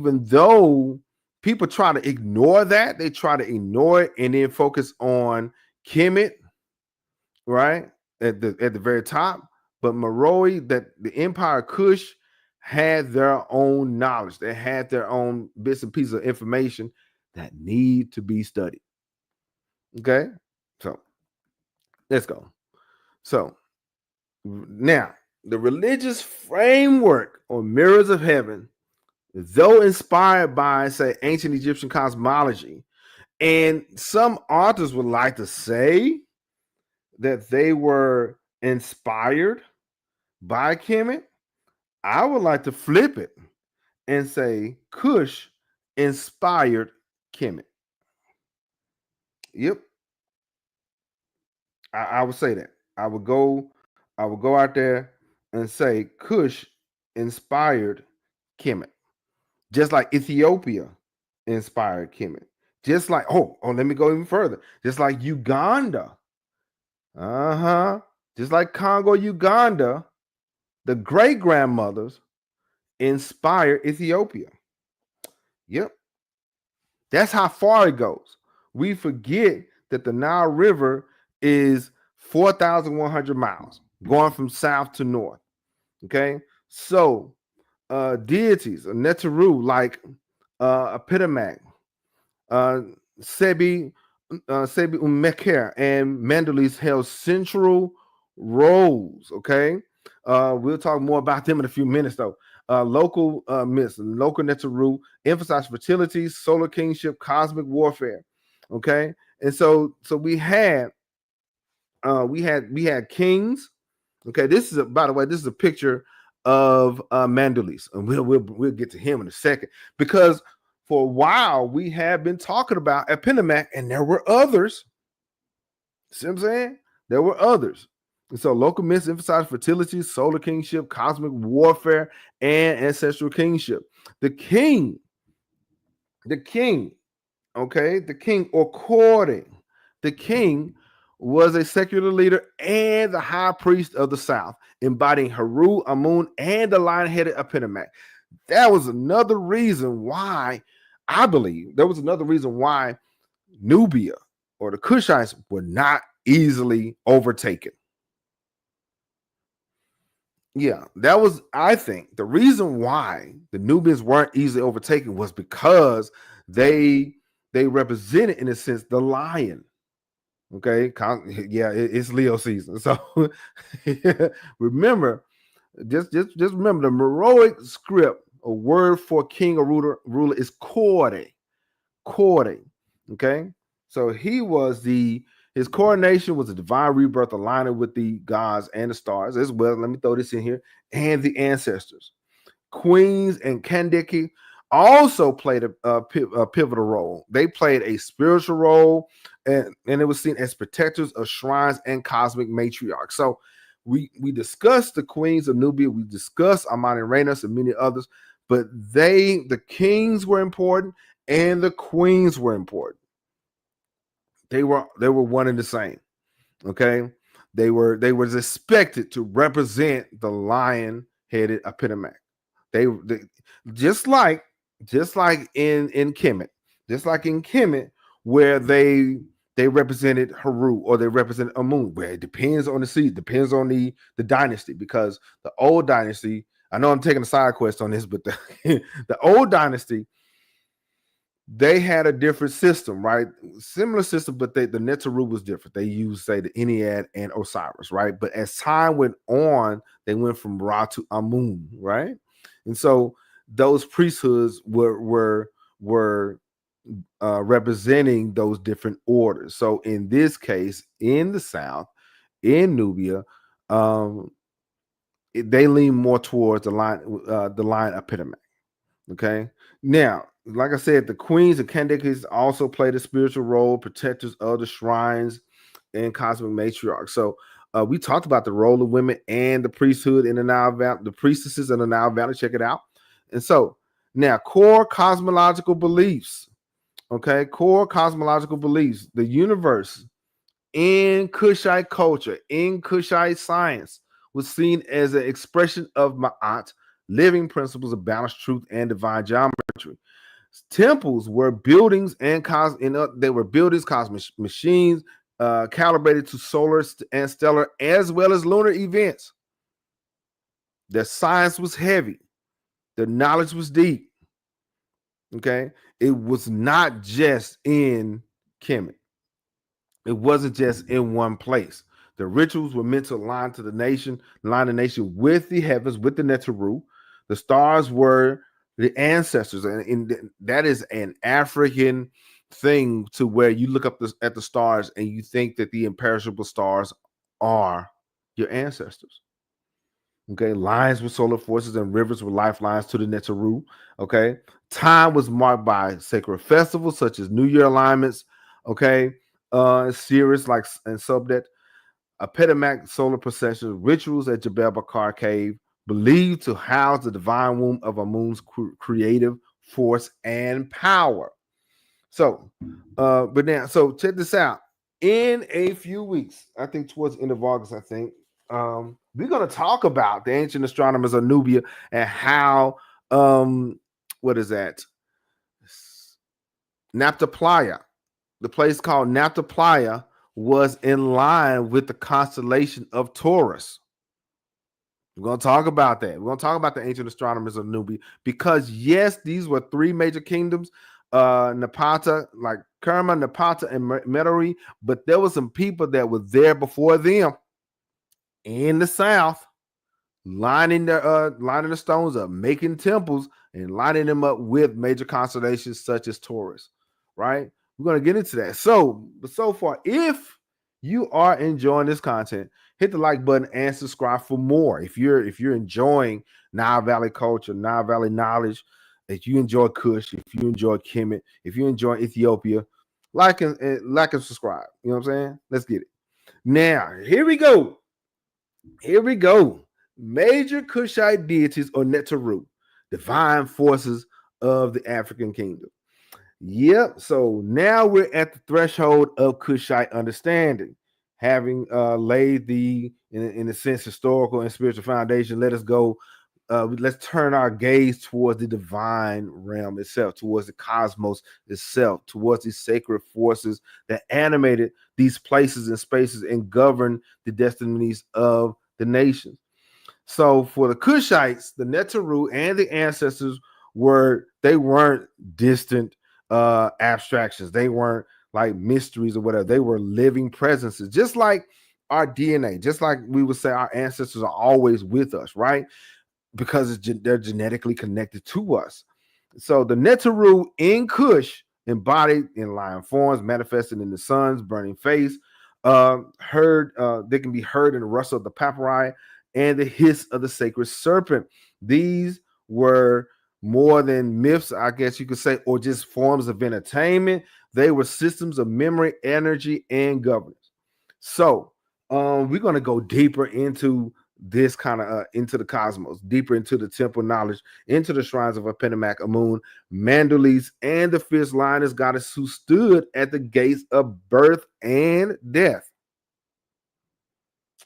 even though people try to ignore that, they try to ignore it and then focus on Kemet, right? At the very top. But Meroe, that the Empire Kush had their own knowledge. They had their own bits and pieces of information that need to be studied. Okay, so let's go. So now the religious framework or mirrors of heaven, though inspired by, say, ancient Egyptian cosmology, and some authors would like to say that they were inspired by Kemet, I would like to flip it and say Kush inspired Kemet. Yep, I would say that. I would go out there and say Kush inspired Kemet, just like Ethiopia inspired Kemet. Just like let me go even further. Just like Uganda, just like Congo, Uganda, the great grandmothers inspired Ethiopia. Yep, that's how far it goes. We forget that the Nile River is 4,100 miles going from south to north. Okay, so deities, Neteru, like Epidemic, Sebi Umeker, and Mendelis held central roles. Okay, we'll talk more about them in a few minutes, though. Local myths, local Neteru emphasize fertility, solar kingship, cosmic warfare. Okay, and so we had kings. Okay, this is by the way, this is a picture of Mandulis, and we'll get to him in a second, because for a while we have been talking about Epidemic, and there were others. See what I'm saying? There were others. And so local myths emphasize fertility, solar kingship, cosmic warfare, and ancestral kingship. The king, okay, the king or courting, the king was a secular leader and the high priest of the South, embodying Heru, Amun, and the lion-headed Epidemic. That was another reason why, I believe, Nubia or the Kushites were not easily overtaken. Yeah, that was, I think, the reason why the Nubians weren't easily overtaken was because they represented, in a sense, the lion. Okay, yeah, it's Leo season. So remember, just remember the Meroic script. A word for king or ruler is Kore. Okay, so his coronation was a divine rebirth, aligning with the gods and the stars as well. Let me throw this in here, and the ancestors. Queens and Kandiki also played a pivotal role. They played a spiritual role, and it was seen as protectors of shrines and cosmic matriarchs. So we discussed the queens of Nubia, we discussed Amani Reynos and many others, but the kings were important and the queens were important. They were one and the same. Okay, they were expected to represent the lion-headed Epidemic. They just like in Kemet, where they represented Heru or they represented Amun, where it depends on the seed, depends on the dynasty, because the old dynasty, I know I'm taking a side quest on this, but the old dynasty, they had a different system, right? Similar system, but the Neteru was different. They used, say, the Ennead and Osiris, right? But as time went on, they went from Ra to Amun, right? And so those priesthoods were representing those different orders. So in this case, in the South, in Nubia, they lean more towards the line Epidemic. Okay. Now, like I said, the queens and Kandikis also played a spiritual role, protectors of the shrines and cosmic matriarchs. So we talked about the role of women and the priesthood in the Nile Valley, the priestesses in the Nile Valley. Check it out. And so now, core cosmological beliefs. Okay, core cosmological beliefs. The universe in Kushite culture, in Kushite science, was seen as an expression of Ma'at, living principles of balanced truth and divine geometry. Temples were buildings they were buildings, cosmic machines, calibrated to solar and stellar as well as lunar events. The science was heavy. The knowledge was deep. Okay, it was not just in Kemet. It wasn't just in one place. The rituals were meant to align the nation with the heavens, with the Neteru. The stars were the ancestors, and that is an African thing to where you look up at the stars and you think that the imperishable stars are your ancestors. Okay, lines with solar forces and rivers were lifelines to the Neteru. Okay, time was marked by sacred festivals such as New Year alignments. Okay, Sirius and Subdet, Epidemic solar processions, rituals at Jebel Bakar Cave, believed to house the divine womb of Amun's creative force and power. So, so check this out. In a few weeks, I think towards the end of August, we're going to talk about the ancient astronomers of Nubia and how, what is that? Naphtali, the place called Naphtali, was in line with the constellation of Taurus. We're going to talk about that. We're going to talk about the ancient astronomers of Nubia because, yes, these were three major kingdoms, Napata, like Kerma, Napata, and Metairie, but there were some people that were there before them in the south, lining the stones up, making temples, and lining them up with major constellations such as Taurus, right? We're going to get into that. So far, if you are enjoying this content, hit the like button and subscribe for more. If you're enjoying Nile Valley culture, Nile Valley knowledge, if you enjoy Kush, if you enjoy Kemet, if you enjoy Ethiopia, like and subscribe. You know what I'm saying? Let's get it. Now, here we go. Major Kushite deities or Neteru, divine forces of the African kingdom. Yep. So now we're at the threshold of Kushite understanding. Having laid the, in a sense, historical and spiritual foundation, let us go. Let's turn our gaze towards the divine realm itself, towards the cosmos itself, towards these sacred forces that animated these places and spaces and govern the destinies of the nations. So for the Kushites, the Neteru and the ancestors weren't distant abstractions. They weren't like mysteries or whatever. They were living presences, just like our DNA, just like we would say our ancestors are always with us, right? Because they're genetically connected to us. So the Neteru in Kush, embodied in lion forms, manifested in the sun's burning face, they can be heard in the rustle of the papyri and the hiss of the sacred serpent. These were more than myths, I guess you could say, or just forms of entertainment. They were systems of memory, energy, and governance. So we're going to go deeper into this kind of into the cosmos, deeper into the temple knowledge, into the shrines of Apenemak, Amun, Mandulis, and the fierce lioness goddess who stood at the gates of birth and death.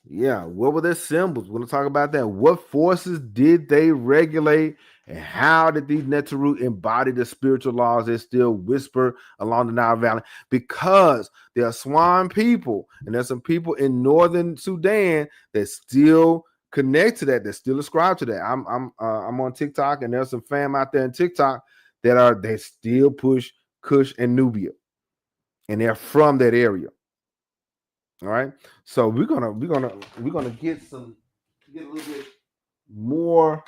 Yeah, what were their symbols? We're going to talk about that. What forces did they regulate, and how did these Neteru embody the spiritual laws that still whisper along the Nile Valley? Because there are Swan people, and there's some people in northern Sudan that still connect to that, that still ascribe to that. I'm on TikTok, and there's some fam out there in TikTok that still push Kush and Nubia, and they're from that area. All right, so we're gonna get a little bit more,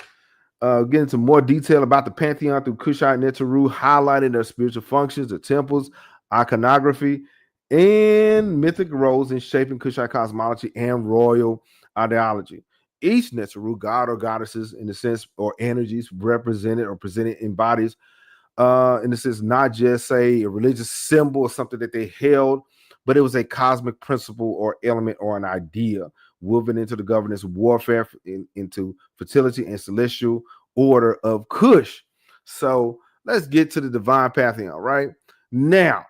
get into more detail about the Pantheon through Kushite Neteru, highlighting their spiritual functions, the temples, iconography, and mythic roles in shaping Kushite cosmology and royal ideology. Each Neteru, god or goddesses, in a sense, or energies represented or presented in bodies, in a sense, not just say a religious symbol or something that they held, but it was a cosmic principle or element or an idea woven into the governance warfare, into fertility and celestial order of Kush. So let's get to the divine pantheon, right? Now,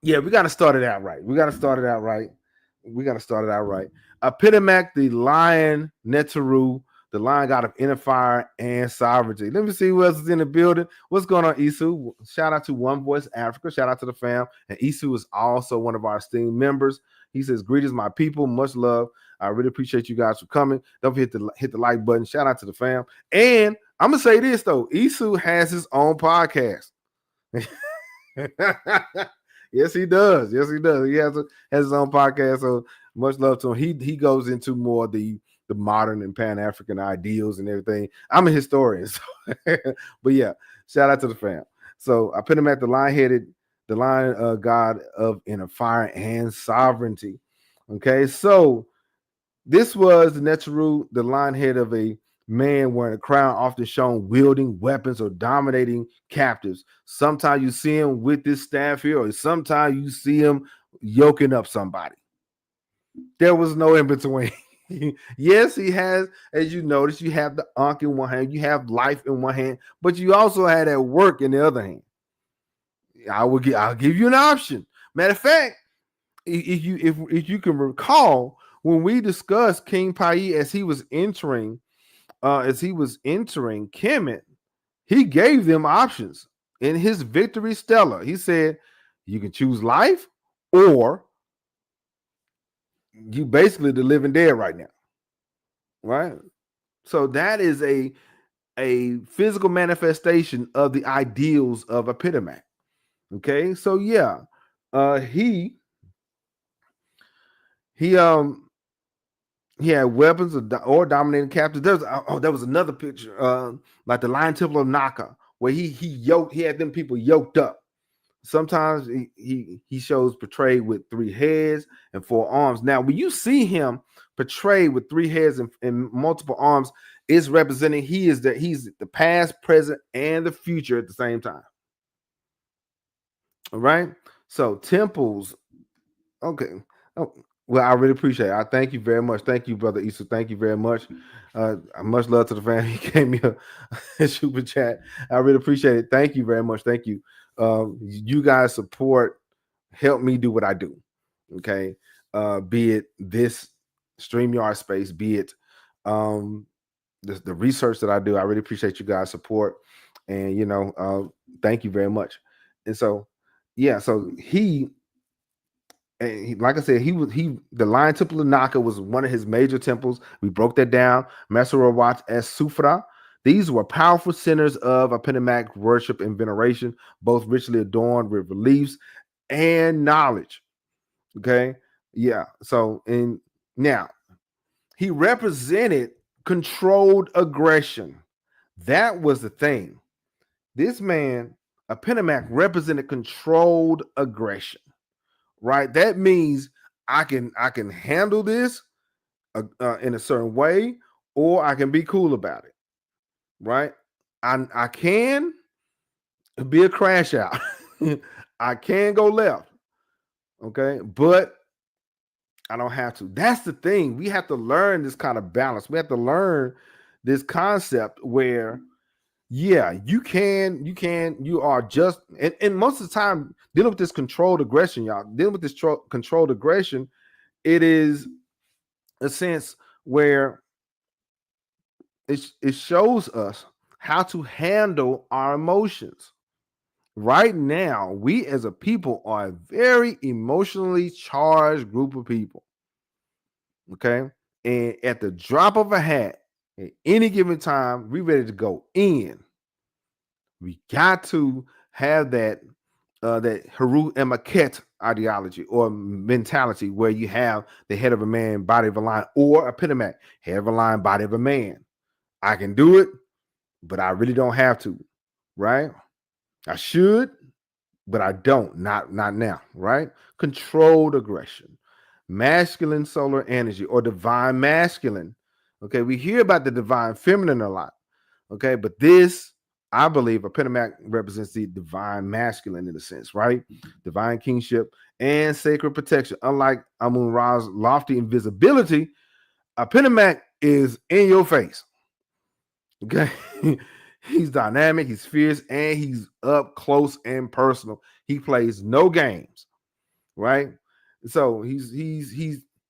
yeah, we got to start it out right. Epidemic, the lion Neteru, the the lion god of inner fire and sovereignty. Let me see who else is in the building. What's going on, Isu? Shout out to One Voice Africa. Shout out to the fam. And Isu is also one of our esteemed members. He says, greetings, my people. Much love. I really appreciate you guys for coming. Don't forget to hit the like button. Shout out to the fam. And I'm going to say this, though. Isu has his own podcast. Yes, he does. Yes, he does. He has his own podcast. So much love to him. He goes into more the modern and Pan-African ideals and everything. I'm a historian. So but yeah, shout out to the fam. So I put him at the lion god of inner fire and sovereignty. Okay, so this was the Netzeru, the lion head of a man wearing a crown, often shown wielding weapons or dominating captives. Sometimes you see him with this staff here, or sometimes you see him yoking up somebody. There was no in between. Yes, he has, as you notice, you have the Ankh in one hand, you have life in one hand, but you also had that work in the other hand. I'll give you an option. Matter of fact, if you can recall, when we discussed King Pai as he was entering Kemet, he gave them options in his victory stela. He said, you can choose life, or you basically the living dead right now. Right? So that is a physical manifestation of the ideals of Epitomac. Okay, so yeah, he had weapons or dominating captives. There was another picture, like the Lion Temple of Naka, where he had them people yoked up. Sometimes he shows portrayed with 3 heads and 4 arms. Now, when you see him portrayed with 3 heads and multiple arms, it's representing he's the past, present, and the future at the same time. All right. So temples. Okay. Oh, well, I really appreciate it. I thank you very much. Thank you, Brother Issa. Thank you very much. Much love to the family. He gave me a super chat. I really appreciate it. Thank you very much. Thank you. You guys support, help me do what I do. Okay. Be it this StreamYard space, be it the research that I do. I really appreciate you guys' support. And thank you very much. And so, yeah, so like I said, the Lion Temple of Naka was one of his major temples. We broke that down. Messerawat as Sufra. These were powerful centers of Epitomac worship and veneration, both richly adorned with reliefs and knowledge. Okay, yeah. So, and now he represented controlled aggression. That was the thing. This man, Epitomac, represented controlled aggression. Right? That means I can handle this in a certain way, or I can be cool about it. Right? I can be a crash out. I can go left. Okay, but I don't have to. That's the thing. We have to learn this kind of balance. We have to learn this concept where, yeah, you are just, and most of the time dealing with this controlled aggression, y'all, dealing with this controlled aggression, it is a sense where it shows us how to handle our emotions. Right now, we as a people are a very emotionally charged group of people. Okay. And at the drop of a hat, at any given time, we ready to go in. We got to have that Haru and Maquette ideology or mentality where you have the head of a man, body of a lion, or Epitomac, head of a lion, body of a man. I can do it, but I really don't have to, right? I should, but I don't. Not now, right? Controlled aggression, masculine solar energy, or divine masculine. Okay, we hear about the divine feminine a lot. Okay, but this, I believe, Epitomac represents the divine masculine in a sense, right? Divine kingship and sacred protection. Unlike Amun-Ra's lofty invisibility, Epitomac is in your face. Okay, he's dynamic, he's fierce, and he's up close and personal. He plays no games, right? So he's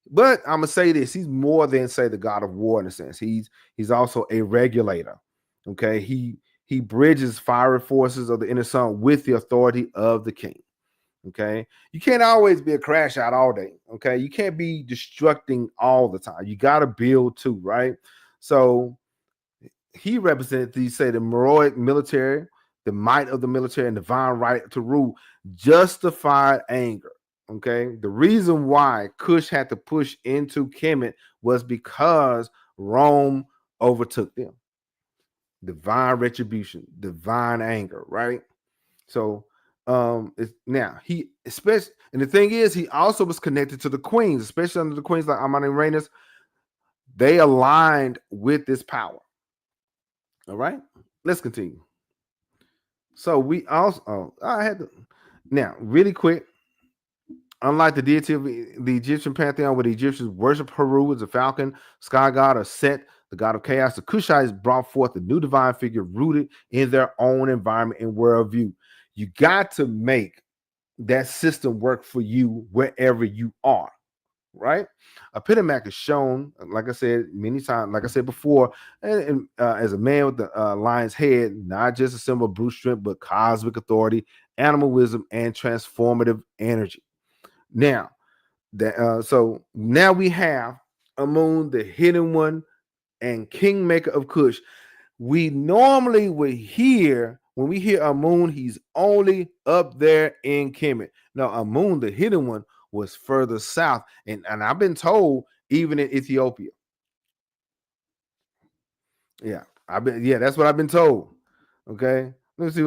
But I'm gonna say this: he's more than say the god of war in a sense. He's also a regulator. Okay, he bridges fiery forces of the inner sun with the authority of the king. Okay, you can't always be a crash out all day. Okay, you can't be destructing all the time. You got to build too, right? So he represented the say the heroic military, the might of the military, and divine right to rule, justified anger. Okay, the reason why Kush had to push into Kemet was because Rome overtook them. Divine retribution, divine anger, right? So it's, now he especially, and the thing is, he also was connected to the queens, especially under the queens like Amani and Rhaenys. They aligned with this power. All right, let's continue. So we also, I had to now really quick. Unlike the deity of the Egyptian pantheon, where the Egyptians worship Heru as a falcon, sky god, or Set, the god of chaos, the Kushites brought forth a new divine figure rooted in their own environment and worldview. You got to make that system work for you wherever you are, right? A Epidemic is shown, like I said many times, like I said before, and as a man with the lion's head, not just a symbol of brute strength, but cosmic authority, animal wisdom, and transformative energy. Now, that so now we have Amun, the hidden one, and kingmaker of Kush. We normally would hear when we hear Amun, he's only up there in Kemet. Now, Amun, the hidden one, was further south, and I've been told even in Ethiopia. Yeah, that's what I've been told. Okay, let me see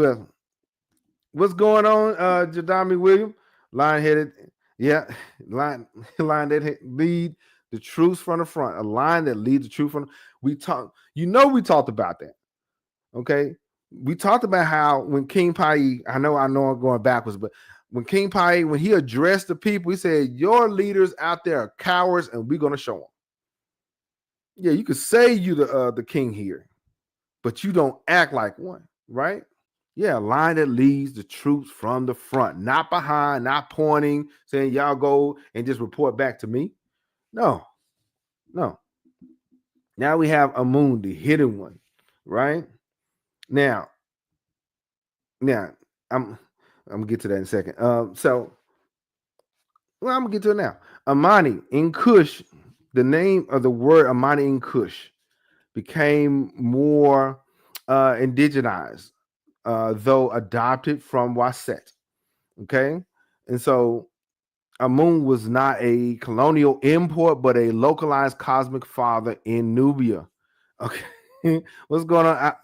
what's going on, Jadami William, lion headed. Yeah, line that lead the truth from the front, a line that leads the truth from. We talked, we talked about that. Okay, we talked about how when King Pai, I know I'm going backwards, but when King Pai, when he addressed the people, he said, "Your leaders out there are cowards, and we're gonna show them." Yeah, you could say you the king here, but you don't act like one, right? Yeah, a line that leads the troops from the front, not behind, not pointing, saying y'all go and just report back to me. No, no. Now we have Amun, the hidden one, right? Now, now I'm gonna get to that in a second. I'm gonna get to it now. Amani in Kush, the name of the word Amani in Kush became more indigenized, though adopted from Waset. Okay, and so Amun was not a colonial import, but a localized cosmic father in Nubia. Okay, what's going on?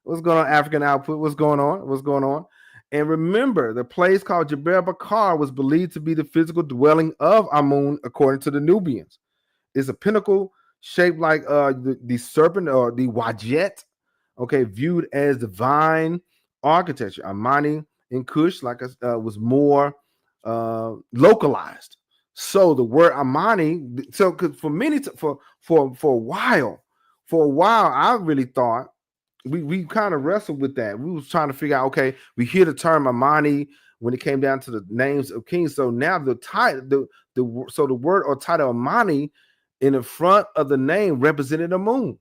What's going on? African output. What's going on? What's going on? And remember, the place called Jebel Bakar was believed to be the physical dwelling of Amun, according to the Nubians. It's a pinnacle shaped like the serpent or the wajet, okay, viewed as divine architecture. Amani in Kush, like was more localized. So the word Amani, so because for many for a while, I really thought we kind of wrestled with that. We was trying to figure out, okay, we hear the term Amani when it came down to the names of kings. So now the title, the word or title Amani in the front of the name represented a moon.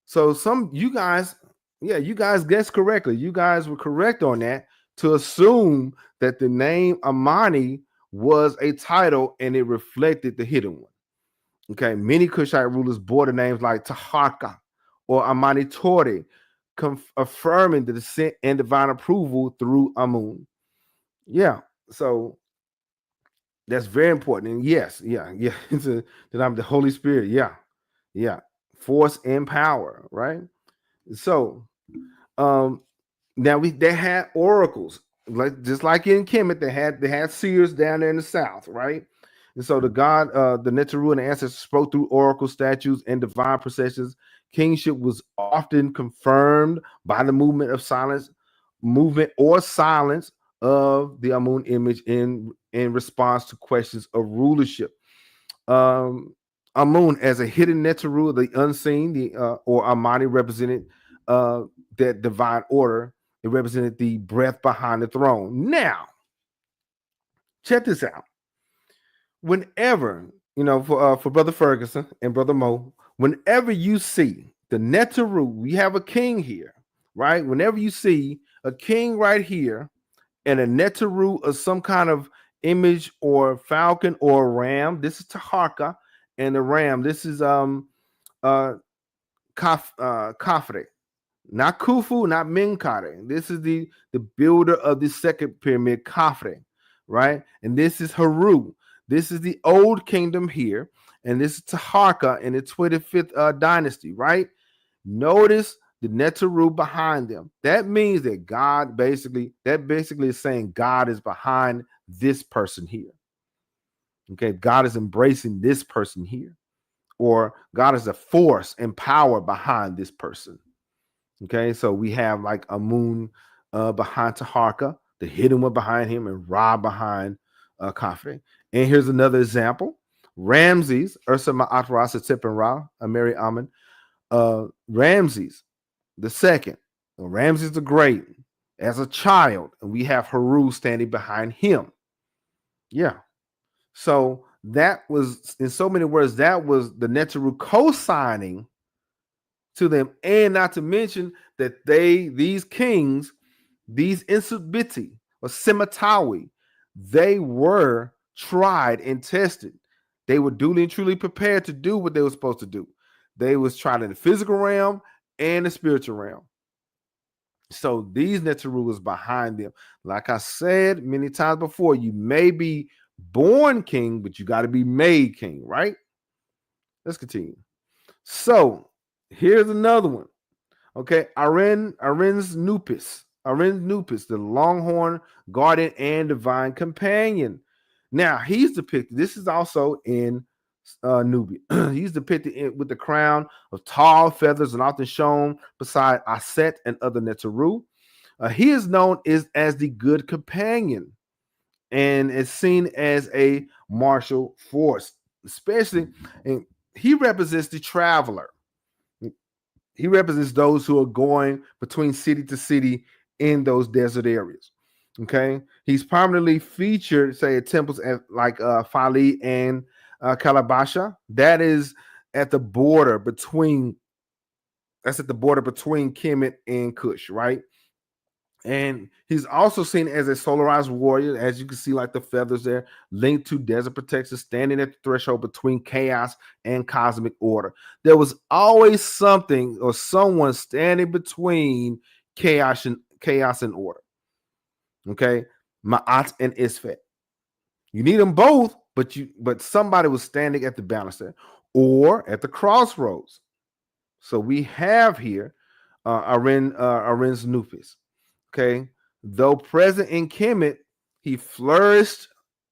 So you guys guessed correctly. You guys were correct on that to assume that the name Amani was a title and it reflected the hidden one. Okay, many Kushite rulers bore the names like Taharka or Amani Tori, affirming the descent and divine approval through Amun. Yeah, so that's very important. And yes, that I'm the Holy Spirit. Yeah, force and power, right? So, um, now they had oracles, like just like in Kemet, they had seers down there in the south, right? And so the god, the Neteru and the ancestors spoke through oracle statues and divine processions. Kingship was often confirmed by the movement or silence of the Amun image in response to questions of rulership. Amun as a hidden Neteru, the unseen, or Amani represented that divine order. It represented the breath behind the throne. Now, check this out. Whenever for Brother Ferguson and Brother Mo, whenever you see the Netaru, we have a king here, right? Whenever you see a king right here and a Netaru of some kind of image or falcon or ram, this is Taharka, and the ram, this is uh Kafre. Not Khufu, not Menkaure. This is the builder of the second pyramid, Khafre, right? And this is Haru. This is the old kingdom here, and this is Taharka in the 25th dynasty, right? Notice the Netaru behind them. That means that that basically is saying God is behind this person here. Okay, God is embracing this person here, or God is a force and power behind this person. Okay, so we have like a moon behind Taharka, the hidden one behind him, and Ra behind Khafre. And here's another example: Ramses, Ursa Ma'at Rasa Tippin Ra, Amiri Amen, Ramses the second, Ramses the Great, as a child, and we have Haru standing behind him. Yeah. So that was, in so many words, that was the Netaru co-signing to them, and not to mention that these kings, these Insubiti or Sematawi, they were tried and tested. They were duly and truly prepared to do what they were supposed to do. They was tried in the physical realm and the spiritual realm. So these Netaru was behind them. Like I said many times before, you may be born king, but you got to be made king, right? Let's continue. So here's another one. Okay, Aren's Nupis, the Longhorn Guardian and Divine Companion. Now he's depicted. This is also in Nubia. He's depicted with the crown of tall feathers and often shown beside Aset and other Netaru. He is known as the Good Companion and is seen as a martial force, especially, and he represents the traveler. He represents those who are going between city to city in those desert areas. Okay, he's prominently featured, say, at temples at like Fali and Kalabasha. That is at the border between. That's at the border between Kemet and Kush, right? And he's also seen as a solarized warrior, as you can see, like the feathers there, linked to desert protection, standing at the threshold between chaos and cosmic order. There was always something or someone standing between chaos and order. Okay, Ma'at and Isfet. You need them both, but somebody was standing at the balance there, or at the crossroads. So we have here Aren's Nupis. Okay. Though present in Kemet, he flourished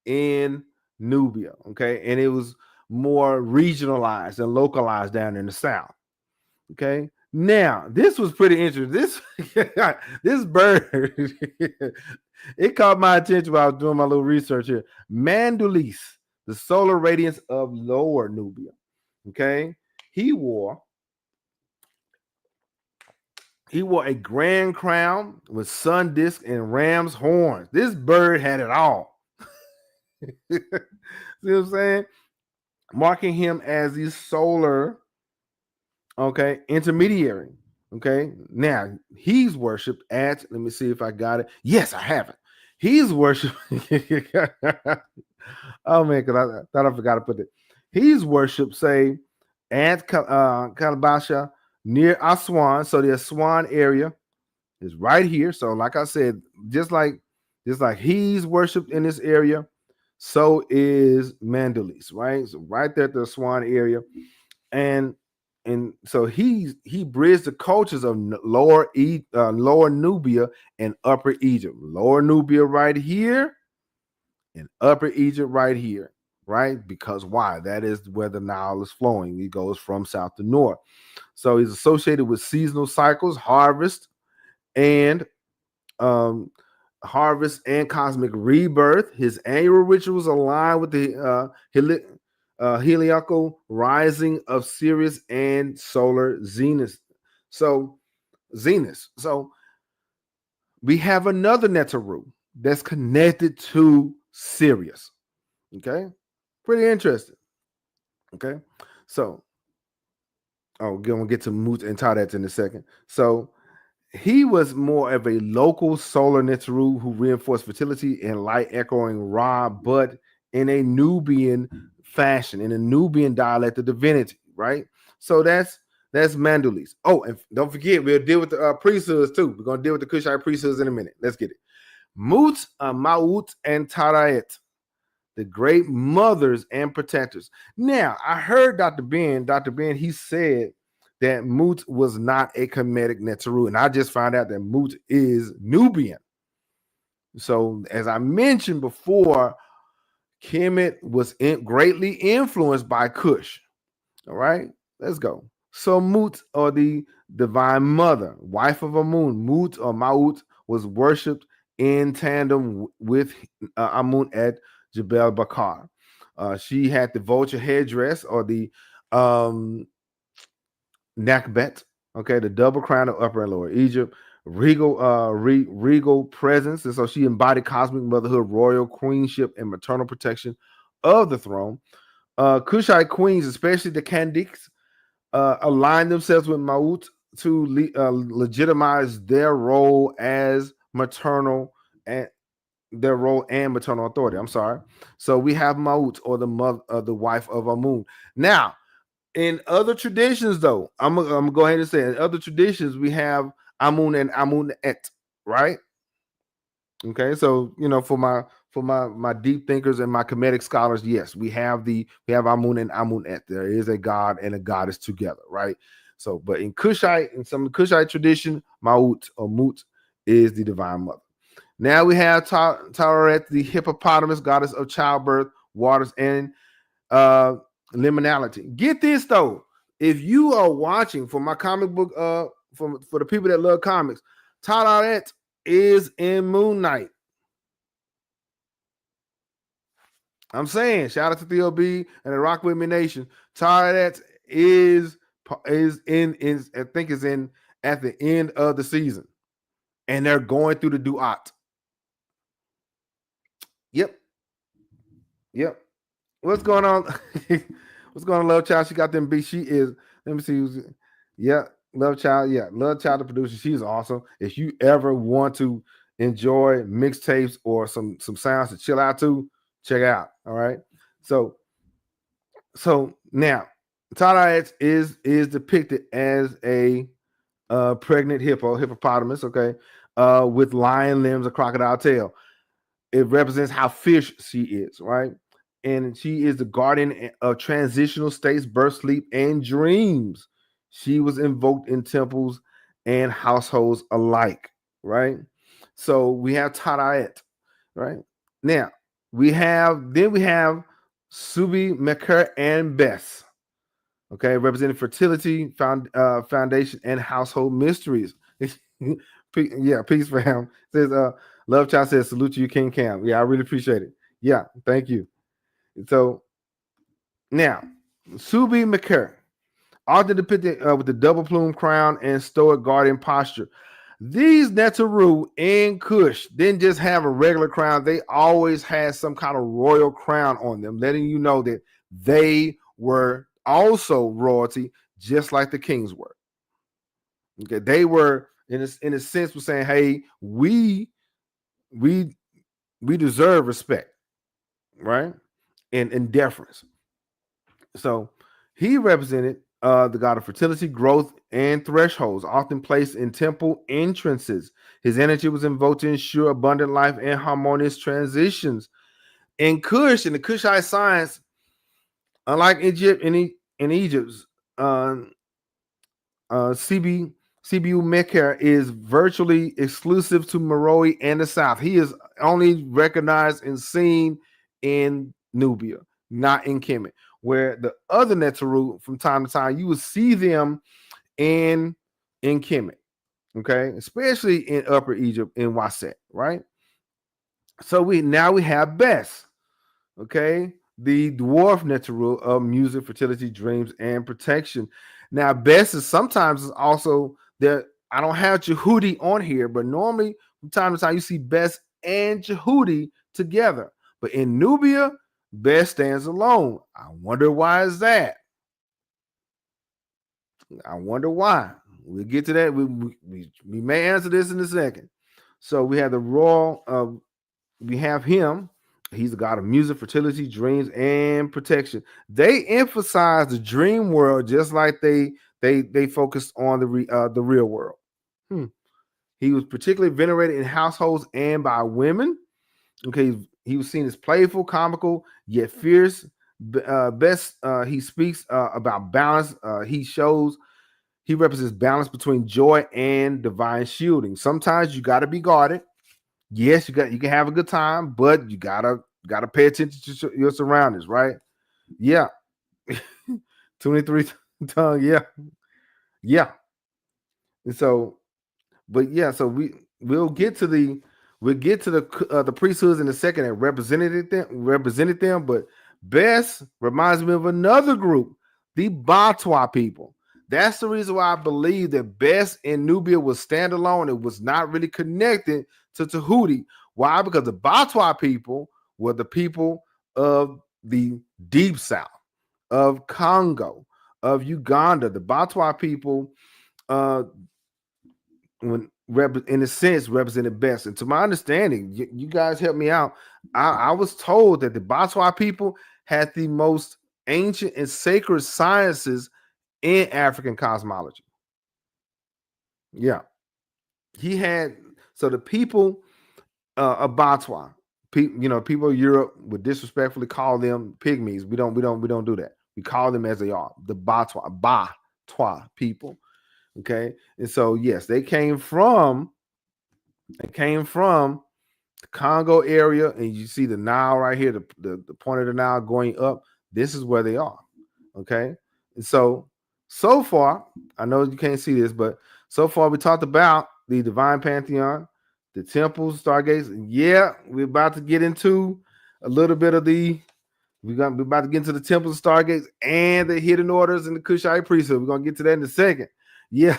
in Nubia. Okay. And it was more regionalized and localized down in the south. Okay. Now, this was pretty interesting. This bird, it caught my attention while I was doing my little research here. Mandulis, the solar radiance of Lower Nubia. Okay. He wore a grand crown with sun disk and ram's horns. This bird had it all. See what I'm saying? Marking him as the solar, okay, intermediary. Okay. Now he's worshipped at, let me see if I got it. Yes, I have it. He's worshipped. Oh man, because I thought I forgot to put it. He's worshipped, say, at Kalabasha near Aswan. So the Aswan area is right here. So, like I said, just like he's worshipped in this area, so is Mandalis, right? So right there at the Swan area, and so he bridged the cultures of Lower Nubia and Upper Egypt. Lower Nubia right here, and Upper Egypt right here, right? Because why? That is where the Nile is flowing. It goes from south to north. So he's associated with seasonal cycles, harvest, and um, harvest and cosmic rebirth. His annual rituals align with the heliacal rising of Sirius and solar zenith. So we have another Netaru that's connected to Sirius. Okay, pretty interesting. Okay, so we're gonna get to Mut and Tadet in a second. So he was more of a local solar Netzeru who reinforced fertility and light, echoing Ra, but in a Nubian fashion, in a Nubian dialect of divinity, right? So that's Mandulis. Oh, and don't forget, we'll deal with the priesthoods too. We're gonna deal with the Kushite priesthoods in a minute. Let's get it. Mut, Maut, and Taraet, the great mothers and protectors. Now, I heard Dr. Ben, he said that Mut was not a Kemetic Netzeru, and I just found out that Mut is Nubian. So, as I mentioned before, Kemet was greatly influenced by Kush. All right, let's go. So, Mut, or the divine mother, wife of Amun, Mut or Maut, was worshipped in tandem with Amun at Jebel Bakar. She had the vulture headdress, or the nakbet, okay, the double crown of Upper and Lower Egypt, regal presence, and so she embodied cosmic motherhood, royal queenship, and maternal protection of the throne. Kushite queens, especially the Kandiks, aligned themselves with Maut to legitimize their role as maternal and their role and maternal authority. I'm sorry. So we have Maut, or the mother, the wife of Amun. Now, in other traditions, though, I'm gonna go ahead and say, in other traditions, we have Amun and Amun et, right? Okay, so for my deep thinkers and my Kemetic scholars, yes, we have Amun and Amun et. There is a god and a goddess together, right? So, but in Kushite, in some Kushite tradition, Maut or Mut is the divine mother. Now we have Tararet, the hippopotamus, goddess of childbirth, waters, and liminality. Get this though, if you are watching for my comic book, for the people that love comics, Tararet is in Moon Knight. I'm saying, shout out to Theo B and the Rock With Me Nation. Tararet is in I think is in at the end of the season, and they're going through the duat. Yep. What's going on? What's going on, Love Child? She got them beats. She is. Let me see. Yeah, Love Child. Yeah, Love Child, the producer. She's awesome. If you ever want to enjoy mixtapes or some sounds to chill out to, check out. All right. So now, Tarax is depicted as a pregnant hippopotamus. Okay, with lion limbs, a crocodile tail. It represents how fierce she is, right? And she is the guardian of transitional states, birth, sleep, and dreams. She was invoked in temples and households alike, right? So we have Taraet, right? Now we have Subi, Meker, and Bess, okay, representing fertility, foundation, and household mysteries. Yeah, peace for him. Says Love Child says salute to you, King Cam. Yeah, I really appreciate it. Yeah, thank you. So now, Subi Meker, often depicted with the double plume crown and stoic guardian posture. These Netzeru in Kush didn't just have a regular crown, they always had some kind of royal crown on them, letting you know that they were also royalty, just like the kings were. Okay, they were in a sense, was saying, hey, we deserve respect, right? And deference. So he represented the god of fertility, growth, and thresholds, often placed in temple entrances. His energy was invoked to ensure abundant life and harmonious transitions. In Kush, in the Kushite science, unlike Egypt in Egypt's CBU Meker is virtually exclusive to Meroe and the South. He is only recognized and seen in Nubia, not in Kemet, where the other Netzeru from time to time you will see them in Kemet, okay, especially in Upper Egypt in Waset, right? So we have Bess, okay, the dwarf Netzeru of music, fertility, dreams, and protection. Now, Bess is sometimes also there. I don't have Jehudi on here, but normally from time to time you see Bess and Jehudi together. But in Nubia, Best stands alone. I wonder why is that? I wonder why. We'll get to that. We may answer this in a second. So we have the royal. We have him. He's the god of music, fertility, dreams, and protection. They emphasize the dream world just like they focused on the real world. He was particularly venerated in households and by women. Okay, he was seen as playful, comical, yet fierce. Best, he speaks about balance. He represents balance between joy and divine shielding. Sometimes you got to be guarded. Yes, you can have a good time, but you gotta pay attention to your surroundings, right? Yeah, 23 tongue. Yeah, yeah. And so, but yeah, so we'll get to the priesthoods in a second that represented them. But Bess reminds me of another group, the Batwa people. That's the reason why I believe that Bess and Nubia was standalone. It was not really connected to Tahuti. Why? Because the Batwa people were the people of the Deep South, of Congo, of Uganda. The Batwa people, uh, in a sense, represented best. And to my understanding, you guys help me out. I was told that the Batwa people had the most ancient and sacred sciences in African cosmology. Yeah, he had. So the people of Batwa, people of Europe would disrespectfully call them pygmies. We don't do that. We call them as they are, the Batwa people. Okay, and so yes, they came from the Congo area, and you see the Nile right here, the point of the Nile going up. This is where they are. Okay, and so far, I know you can't see this, but so far we talked about the divine pantheon, the temples, stargates. Yeah, we're about to get into a little bit of we're about to get into the temples, stargates, and the hidden orders and the Kushite priesthood. We're gonna get to that in a second. Yeah,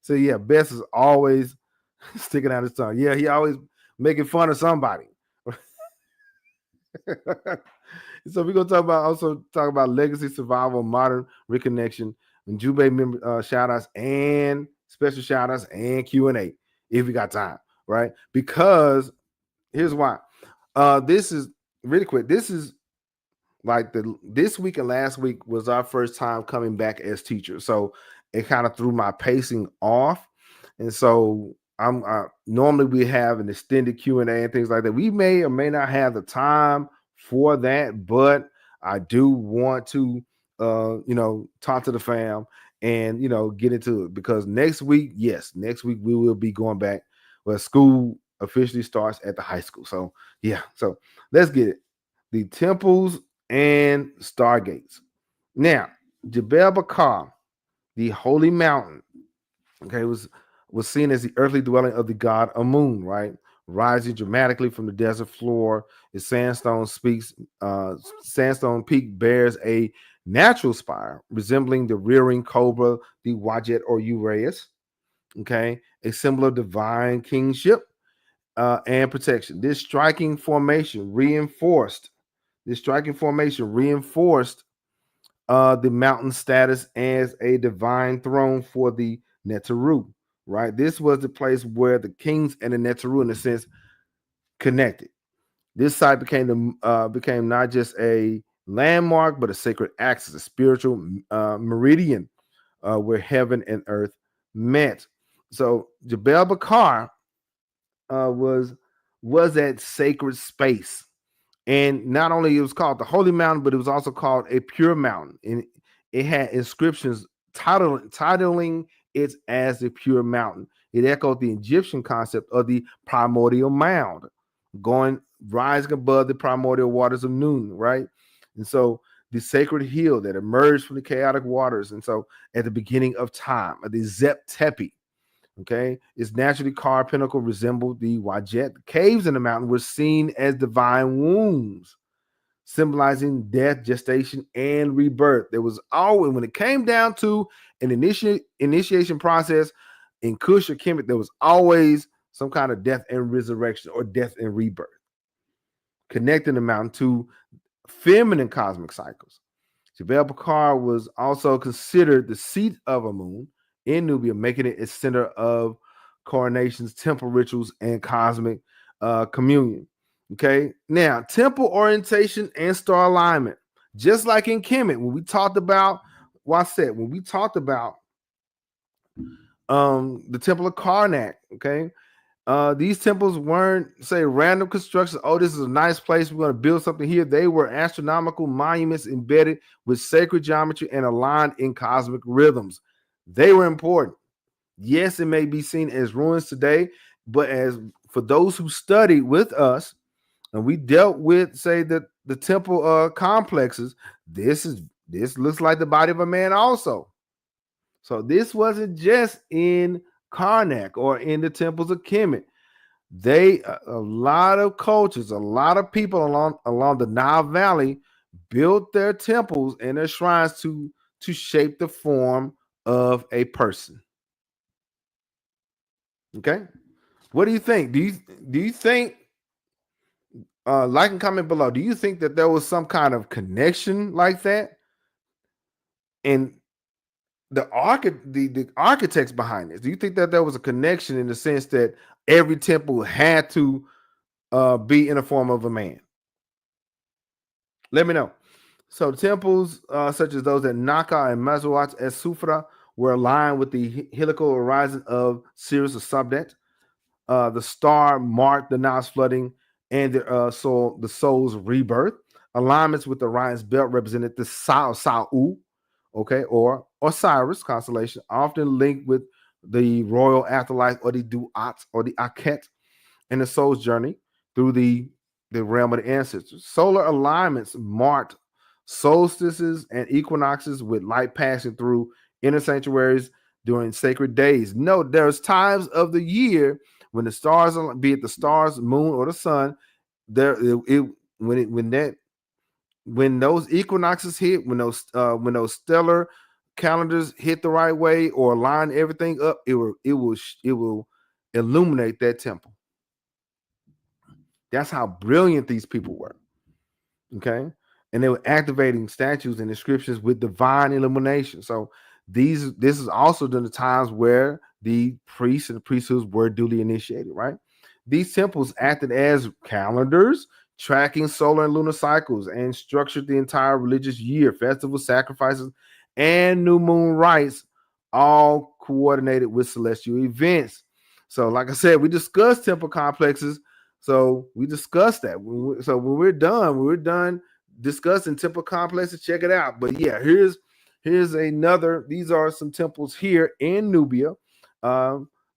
so yeah, Bess is always sticking out his tongue. Yeah, he always making fun of somebody. So we're gonna talk about legacy, survival, modern reconnection, and Ujumbe member shout outs and special shout outs and Q&A if we got time, right? Because here's why. This is really quick. This is like this week and last week was our first time coming back as teachers. So it kind of threw my pacing off. And so I'm normally we have an extended Q&A and things like that. We may or may not have the time for that, but I do want to talk to the fam and get into it, because next week we will be going back where school officially starts at the high school. So yeah, so let's get it. The temples and stargates. Now, Jebel Bakar, the holy mountain, okay, was seen as the earthly dwelling of the god Amun, right? Rising dramatically from the desert floor, its sandstone peak bears a natural spire resembling the rearing cobra, the Wajet or Uraeus, okay, a symbol of divine kingship and protection. This striking formation reinforced the mountain status as a divine throne for the Neteru, right? This was the place where the kings and the Neteru, in a sense, connected. This site became not just a landmark, but a sacred axis, a spiritual meridian where heaven and earth met. So Jebel Bakar was that sacred space. And not only it was called the Holy Mountain, but it was also called a pure mountain. And it had inscriptions titling it as the pure mountain. It echoed the Egyptian concept of the primordial mound, rising above the primordial waters of Nun, right? And so the sacred hill that emerged from the chaotic waters. And so at the beginning of time, the Zep Tepi, okay, its naturally carved pinnacle resembled the Wajet. The caves in the mountain were seen as divine wombs, symbolizing death, gestation, and rebirth. There was always, when it came down to an initiation process in Kush or Kemet, there was always some kind of death and resurrection or death and rebirth, connecting the mountain to feminine cosmic cycles. Jebel Bakar was also considered the seat of a moon in Nubia, making it its center of coronations, temple rituals, and cosmic communion. Okay, now temple orientation and star alignment, just like in Kemet, when we talked about Waset, when we talked about the temple of Karnak. Okay, these temples weren't, say, random constructions. Oh, this is a nice place, we're going to build something here. They were astronomical monuments embedded with sacred geometry and aligned in cosmic rhythms. They were important. Yes, it may be seen as ruins today, but as for those who studied with us and we dealt with, say, the temple complexes, this looks like the body of a man also. So this wasn't just in Karnak or in the temples of Kemet. A lot of cultures, a lot of people along the Nile Valley built their temples and their shrines to shape the form of a person. Okay, what do you think? Do you think? Like and comment below. Do you think that there was some kind of connection like that? And the architects behind this, do you think that there was a connection in the sense that every temple had to be in the form of a man? Let me know. So temples such as those at Naka and Mazawat as Sufra were aligned with the helical horizon of Sirius or Subdet. The star marked the Nile's flooding and the soul's rebirth. Alignments with Orion's belt represented the Sa'u, okay, or Osiris constellation, often linked with the royal afterlife or the Duat or the Aket and the soul's journey through the realm of the ancestors. Solar alignments marked solstices and equinoxes with light passing through inner sanctuaries during sacred days. Note there's times of the year when the stars, be it the stars, moon, or the sun, when those equinoxes hit, when those stellar calendars hit the right way or line everything up, it will illuminate that temple. That's how brilliant these people were. Okay. And they were activating statues and inscriptions with divine illumination. So this is also during the times where the priests and the priesthoods were duly initiated, right? These temples acted as calendars, tracking solar and lunar cycles, and structured the entire religious year, festivals, sacrifices, and new moon rites, all coordinated with celestial events. So, like I said, we discussed temple complexes. So we discussed that. So when we're done discussing temple complexes. Check it out. But yeah, here's another. These are some temples here in Nubia.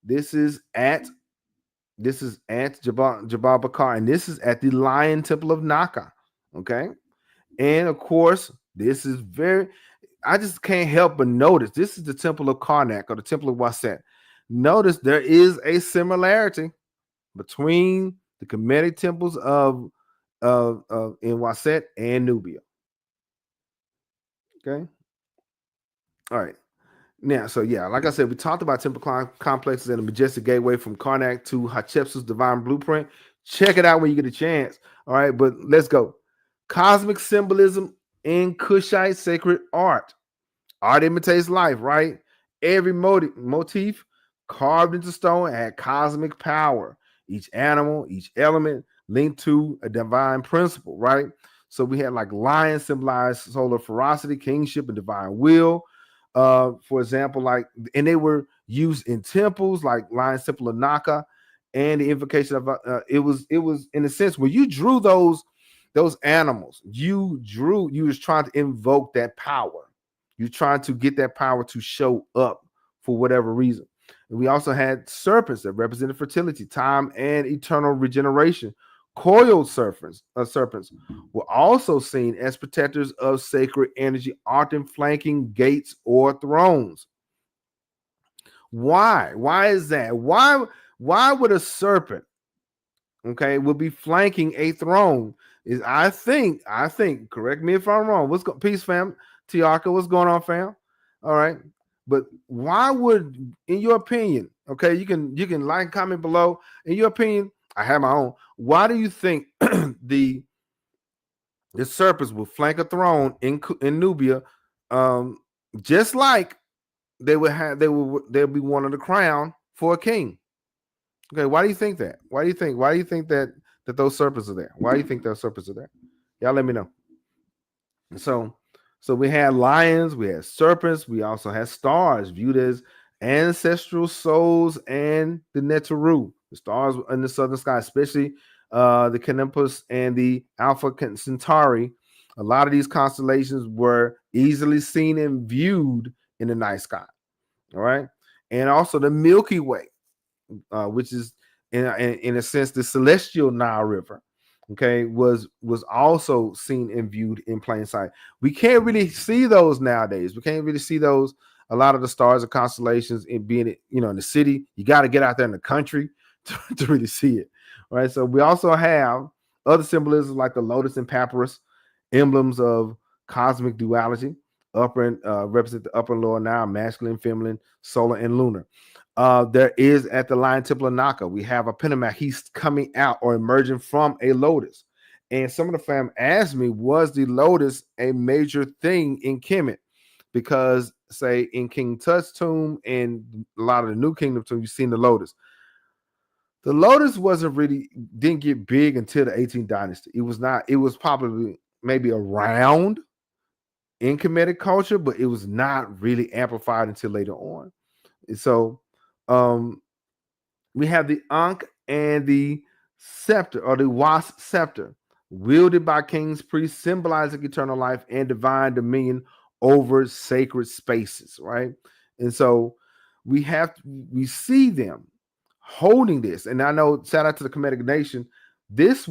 This is at Jabal Bakar, and this is at the Lion Temple of Naka. Okay, and of course, this is very. I just can't help but notice this is the Temple of Karnak or the Temple of Waset. Notice there is a similarity between the Kemetic temples of in Waset and Nubia. Okay. All right. Now, so yeah, like I said, we talked about temple complexes and the majestic gateway from Karnak to Hatshepsut's divine blueprint. Check it out when you get a chance. All right, but let's go. Cosmic symbolism in Kushite sacred art. Art imitates life, right? Every motif carved into stone had cosmic power. Each animal, each element linked to a divine principle, right? So we had like lions symbolize solar ferocity, kingship, and divine will. For example, like, and they were used in temples like Lion's Temple of Naka, and the invocation of it was in a sense where you drew those animals, you was trying to invoke that power. You're trying to get that power to show up for whatever reason. And we also had serpents that represented fertility, time, and eternal regeneration. Coiled serpents were also seen as protectors of sacred energy, often flanking gates or thrones. Why? Why is that? Why would a serpent, okay, would be flanking a throne? Is I think, correct me if I'm wrong. Peace, fam? Tiaka, what's going on, fam? All right. But why would, in your opinion, okay, you can like, comment below. In your opinion, I have my own. Why do you think the The serpents will flank a throne in Nubia, um, just like they'll be wanting the crown for a king. Okay, why do you think that? Why do you think that those serpents are there? Why do you think those serpents are there? Y'all let me know. So so we had lions, we had serpents, we also had stars viewed as ancestral souls and the Neteru, the stars in the southern sky, especially the Canopus and the Alpha Centauri. A lot of these constellations were easily seen and viewed in the night sky. All right. And also the Milky Way, which is in a sense the celestial Nile River, okay, was also seen and viewed in plain sight. We can't really see those nowadays. We can't really see those. A lot of the stars and constellations in being, in the city, you got to get out there in the country to really see it. Right. So we also have other symbolisms like the lotus and papyrus, emblems of cosmic duality. Upper and represent the upper and lower Nile, masculine, feminine, solar, and lunar. There is at the Lion Temple of Naka, we have a Pentamach. He's coming out or emerging from a lotus. And some of the fam asked me, was the lotus a major thing in Kemet? Because, say, in King Tut's tomb and a lot of the New Kingdom tomb, you've seen the lotus. The lotus didn't get big until the 18th dynasty. It was probably maybe around in Kemetic culture, but it was not really amplified until later on. And so we have the Ankh and the scepter, or the wasp scepter, wielded by kings, priests, symbolizing eternal life and divine dominion over sacred spaces, right? And so we see them holding this. And I know, shout out to the Kemetic nation, this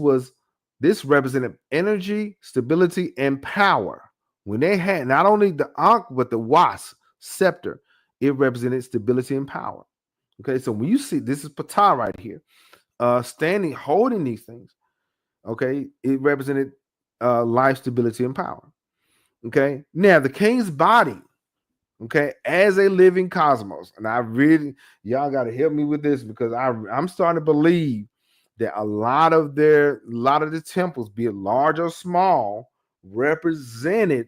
represented energy, stability, and power. When they had not only the Ankh, but the wasp scepter, it represented stability and power. Okay, so when you see, this is Ptah right here, standing, holding these things, okay, it represented life, stability, and power. Okay, now the king's body, okay, as a living cosmos, and y'all got to help me with this, because I'm starting to believe that a lot of the temples, be it large or small, represented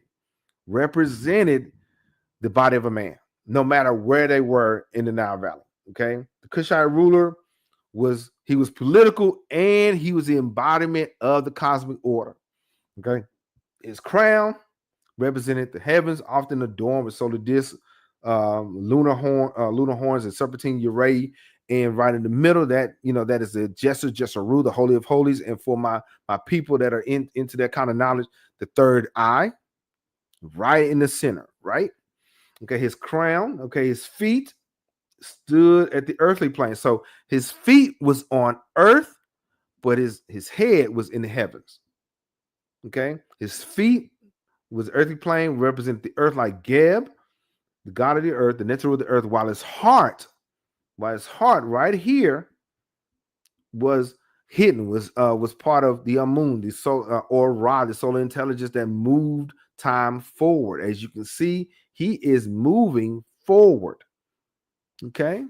the body of a man, no matter where they were in the Nile Valley. Okay, the Kushite ruler was political, and he was the embodiment of the cosmic order. Okay, his crown represented the heavens, often adorned with solar discs, lunar horns, and serpentine urae. And right in the middle, that is the Jesaru, the Holy of Holies. And for my people that are into that kind of knowledge, the third eye, right in the center, right? Okay, his crown, okay, his feet stood at the earthly plane. So his feet was on earth, but his head was in the heavens. Okay, his feet was earthly plane, represent the earth, like Geb, the god of the earth, the nature of the earth, while his heart right here was hidden, was part of the Amun, the soul, or Ra, the solar intelligence that moved time forward. As you can see, he is moving forward. Okay,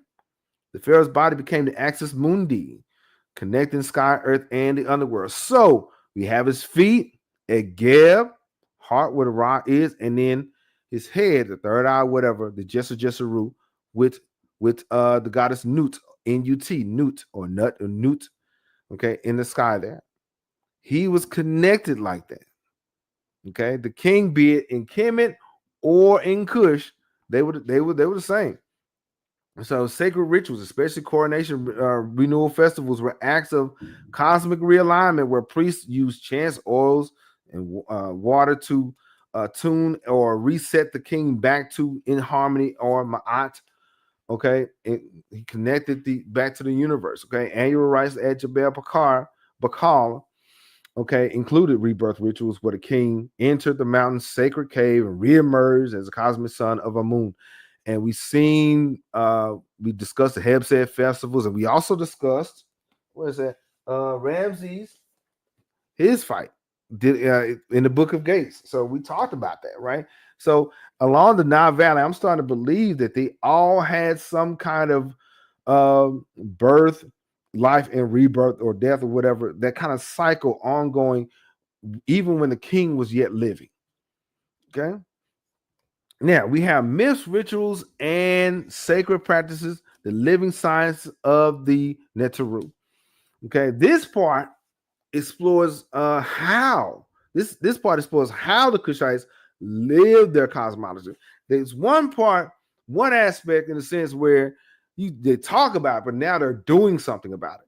the pharaoh's body became the axis mundi, connecting sky, earth, and the underworld. So we have his feet at Geb, heart where the Ra is, and then his head, the third eye, whatever, the Jesaru, with the goddess Nut, N-U-T, Nut, or Nut, or Nut, okay, in the sky there. He was connected like that. Okay, the king, be it in Kemet or in Kush, they were the same. So sacred rituals, especially coronation renewal festivals, were acts of cosmic realignment where priests used chants, oils, and water to tune or reset the king back to in harmony or ma'at. Okay, he connected back to the universe. Okay, annual rites at Jebel Bakal, okay, included rebirth rituals where the king entered the mountain's sacred cave and reemerged as a cosmic son of Amun. And we discussed the Hebset festivals, and we also discussed, what is that? Ramses, his fight in the Book of Gates. So we talked about that, right? So along the Nile Valley, I'm starting to believe that they all had some kind of birth, life, and rebirth, or death, or whatever, that kind of cycle ongoing even when the king was yet living. Okay. Now we have myths, rituals, and sacred practices, the living science of the Neteru. Okay, this part explores how this part explores how the Kushites live their cosmology. There's one aspect in the sense where they talk about it, but now they're doing something about it.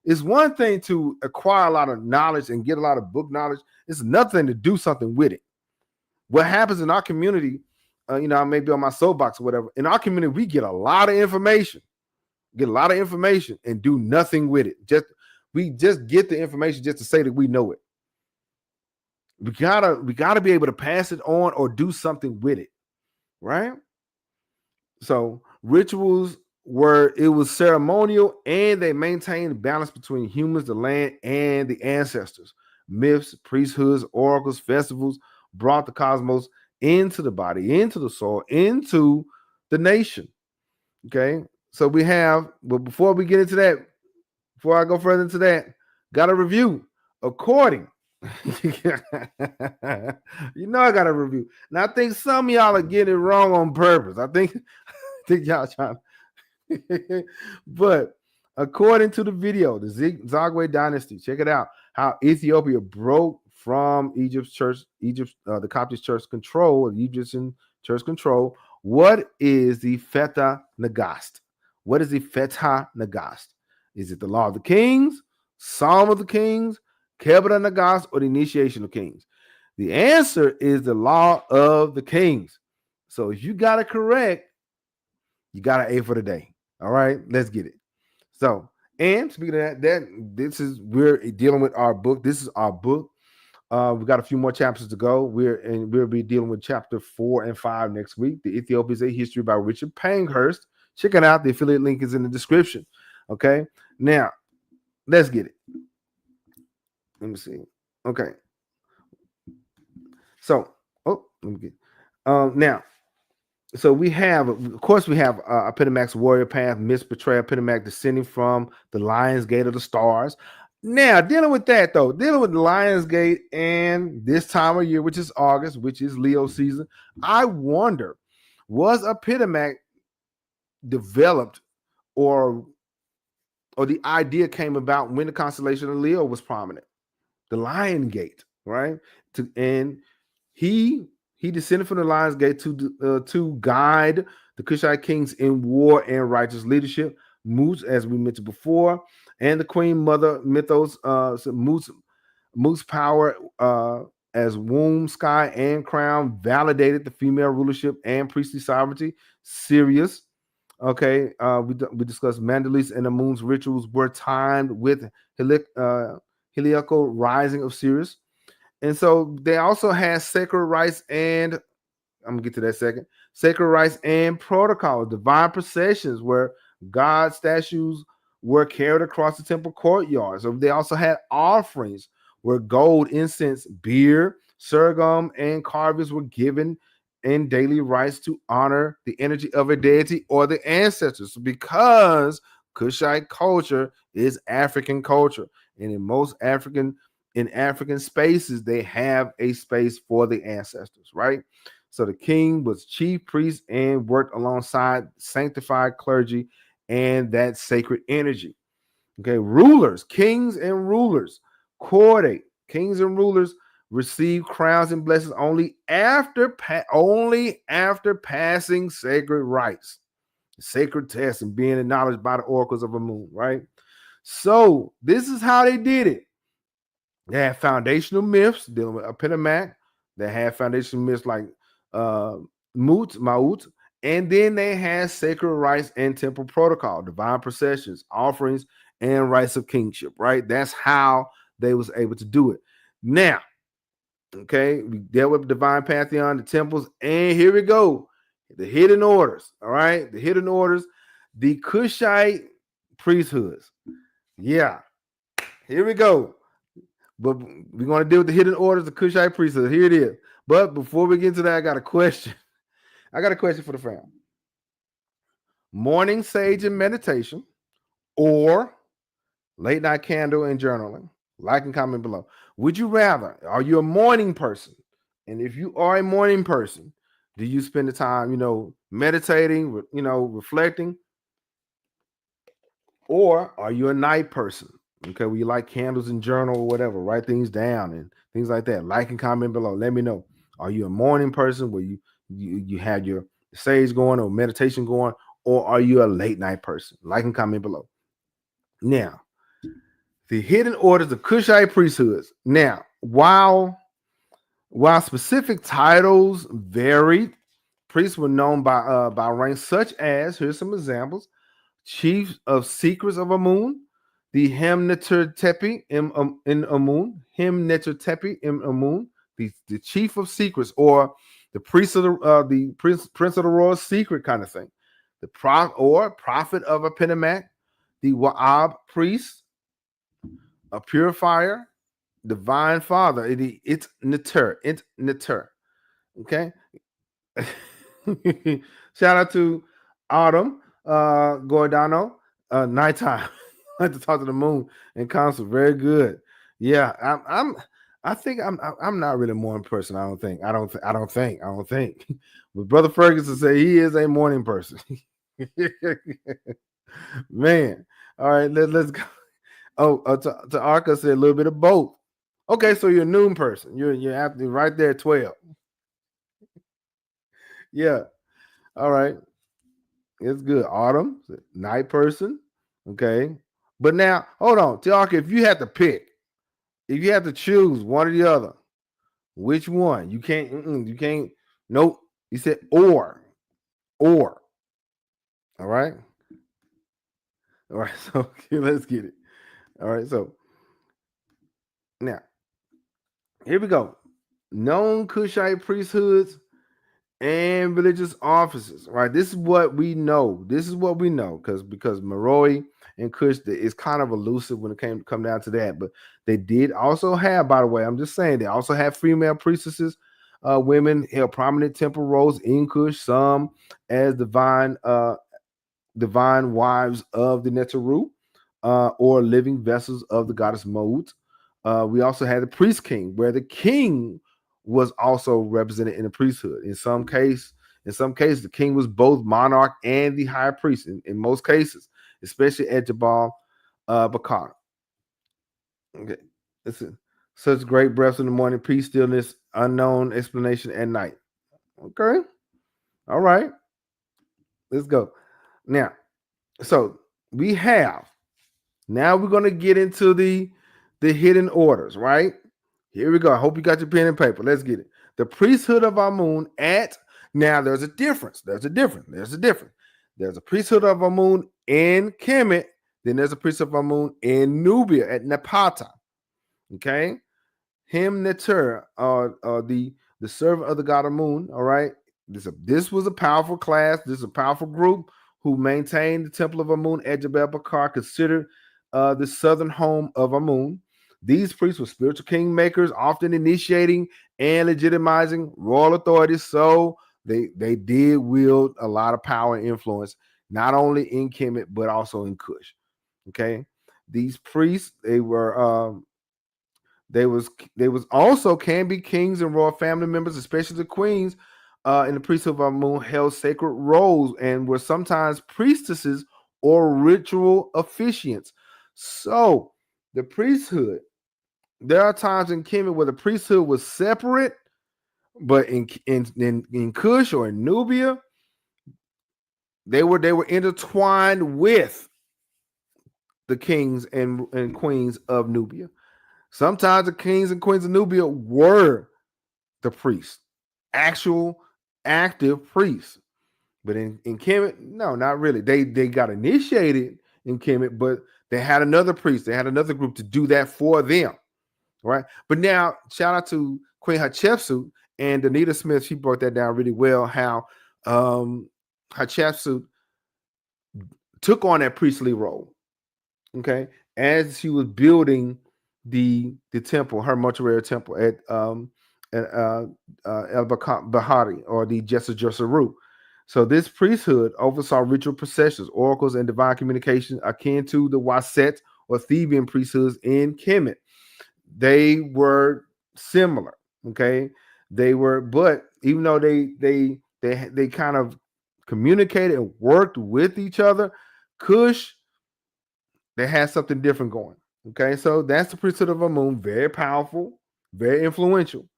It's one thing to acquire a lot of knowledge and get a lot of book knowledge. It's another thing to do something with it. What happens in our community, I may be on my soapbox or whatever. In our community, we get a lot of information, and do nothing with it. We just get the information just to say that we know it. We gotta be able to pass it on or do something with it, right? So rituals was ceremonial, and they maintained balance between humans, the land, and the ancestors. Myths, priesthoods, oracles, festivals brought the cosmos into the body, into the soul, into the nation. Okay, so but before we get into that, before I go further into that, got a review. According, I got a review. Now I think some of y'all are getting it wrong on purpose. I think y'all trying. But according to the video, the Zagwe dynasty, check it out. How Ethiopia broke from Egypt's church, the Coptic church control, the Egyptian church control. What is the Feta Nagast? What is the Feta Nagast? Is it the Law of the Kings, Psalm of the Kings, Kebra Nagast, or the Initiation of Kings? The answer is the Law of the Kings. So if you got it correct, you got an A for the day. All right, let's get it. So, and speaking of that, we're dealing with our book. This is our book. We've got a few more chapters to go. We'll be dealing with chapter 4 and 5 next week. The Ethiopia's A History by Richard Pankhurst. Check it out. The affiliate link is in the description. Okay. Now, let's get it. Let me see. Okay. So, let me get now. So we have Epidemax Warrior Path, Myths Portray Epidemac descending from the Lion's Gate of the Stars. Now, dealing with the Lion's Gate and this time of year, which is August, which is Leo season, I wonder, was Epidemac developed or the idea came about when the constellation of Leo was prominent? The Lion Gate, right? And he descended from the Lion's Gate to guide the Kushite kings in war and righteous leadership. Moose, as we mentioned before, and the Queen Mother mythos, Moose power as womb, sky, and crown validated the female rulership and priestly sovereignty. Sirius, okay, we discussed Mandalis and the moon's rituals were timed with heliacal rising of Sirius. And so they also had sacred rites and I'm gonna get to that second. Sacred rites and protocols, divine processions where God statues were carried across the temple courtyard. So they also had offerings where gold, incense, beer, sorghum, and carvings were given in daily rites to honor the energy of a deity or the ancestors. Because Kushite culture is African culture, and in most African spaces, they have a space for the ancestors, right? So the king was chief priest and worked alongside sanctified clergy and that sacred energy. Okay, rulers, kings and rulers, cordate, kings and rulers receive crowns and blessings only after passing sacred rites, sacred tests, and being acknowledged by the oracles of a moon, right? So this is how they did it. They had foundational myths dealing with Epidemac. They had foundational myths like Maut, and then they had sacred rites and temple protocol, divine processions, offerings, and rites of kingship, right? That's how they was able to do it. Now, okay, we dealt with divine pantheon, the temples, and here we go. The hidden orders, all right? The hidden orders, the Kushite priesthoods. Yeah, here we go. But we're going to deal with the hidden orders of Kushite priesthood. Here it is. But before we get into that, I got a question. I got a question for the family. Morning sage and meditation, or late night candle and journaling, Like and comment below. Would you rather? Are you a morning person? And if you are a morning person, do you spend the time, meditating, reflecting? Or are you a night person? Okay, where you like candles and journal or whatever, write things down and things like that. Like and comment below. Let me know. Are you a morning person where you have your sage going or meditation going, or are you a late night person? Like and comment below. Now, the hidden orders of Kushite priesthoods. Now, while specific titles varied, priests were known by ranks such as, here's some examples: Chief of Secrets of Amun, the Hemneter in Amun, Hemneter in Amun, the Chief of Secrets, or the priest of the Prince of the Royal Secret kind of thing. The Prophet of Apenamak, the Wa'ab priest, a purifier, divine father. It's Neter. Okay. Shout out to Autumn Gordano. Nighttime. I like to talk to the moon in concert. Very good. Yeah, I think I'm not really a morning person. I don't think. But Brother Ferguson said he is a morning person. Man. All right, let's go. Oh, to Arca said a little bit of both. Okay, so you're a noon person. You're right there at 12. Yeah. All right. It's good. Autumn, night person. Okay. But now, hold on. Tiarka, if you had to pick, if you had to choose one or the other, which one? You can't. Nope. You said or. All right. All right. So okay, let's get it. All right. So now, here we go. Known Kushite priesthoods and religious offices, right? This is what we know. Because Maroi and Kush is kind of elusive when it come down to that. But they did also have, by the way, I'm just saying, they also have female priestesses. Women held prominent temple roles in Kush, some as divine wives of the Neteru, or living vessels of the goddess Mot. We also had the priest king, where the king was also represented in the priesthood. In some cases, the king was both monarch and the high priest. In most cases, especially at Jabal Bakar. Okay, listen. Such great breaths in the morning, peace, stillness, unknown explanation at night. Okay, all right, let's go. Now, so we have. Now we're gonna get into the hidden orders, right? Here we go. I hope you got your pen and paper. Let's get it. The priesthood of Amun now there's a difference. There's a priesthood of Amun in Kemet, then there's a priesthood of Amun in Nubia at Napata. Okay. Him Neter, the servant of the god Amun. All right. This was a powerful class. This is a powerful group who maintained the temple of Amun at Jebel Bakar, considered the southern home of Amun. These priests were spiritual kingmakers, often initiating and legitimizing royal authorities. So they did wield a lot of power and influence, not only in Kemet, but also in Kush. Okay. These priests, they was also can be kings and royal family members, especially the queens in the priesthood of Amun held sacred roles and were sometimes priestesses or ritual officiants. So the priesthood, there are times in Kemet where the priesthood was separate, but in Kush or in Nubia, they were intertwined with the kings and queens of Nubia. Sometimes the kings and queens of Nubia were the priests, actual active priests. But in Kemet, no, not really. They got initiated in Kemet, but they had another priest, they had another group to do that for them. Right. But now, shout out to Queen Hatshepsut and Anita Smith. She broke that down really well, how Hatshepsut took on that priestly role. Okay. As she was building the temple, her mortuary temple at El Bahari, or the Jesaru. So this priesthood oversaw ritual processions, oracles, and divine communication akin to the Waset or Theban priesthoods in Kemet. they were similar. Okay, they were, but even though they kind of communicated and worked with each other, Kush, they had something different going. Okay, so that's the priesthood of Amun, very powerful, very influential.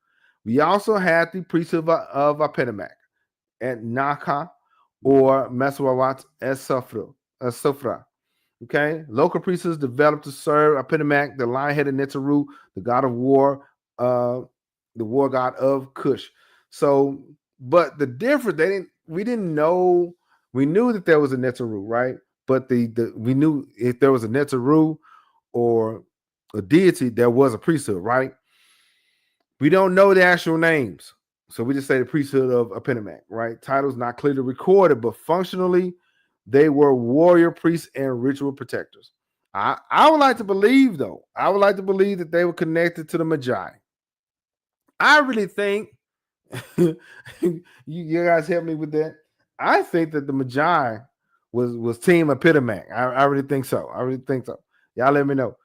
We also had the priesthood of Apenamak at Naka or Mesawat as Sufra. Okay, local priesthoods developed to serve Apenamak, the lion-headed Netzeru, the god of war, uh, the war god of Kush. So, but the difference, we didn't know. We knew that there was a Netzeru, right? But we knew if there was a Netzeru or a deity, there was a priesthood, right? We don't know the actual names. So we just say the priesthood of Apenamak, right? Titles not clearly recorded, but functionally, they were warrior priests and ritual protectors. I would like to believe, though, I would like to believe that they were connected to the Magi. I really think, you guys help me with that. I think that the Magi was Team Epitomac. I really think so. I really think so. Y'all let me know.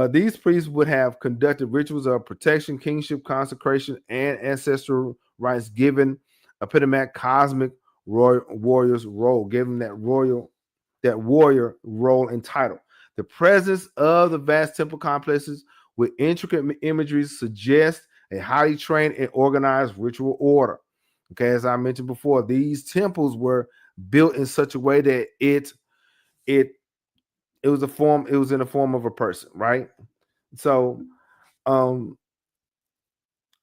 These priests would have conducted rituals of protection, kingship, consecration, and ancestral rites, given Epitomac cosmic warrior's role, giving that warrior role and title. The presence of the vast temple complexes with intricate imageries suggests a highly trained and organized ritual order. Okay, as I mentioned before, these temples were built in such a way that it was in the form of a person, right? So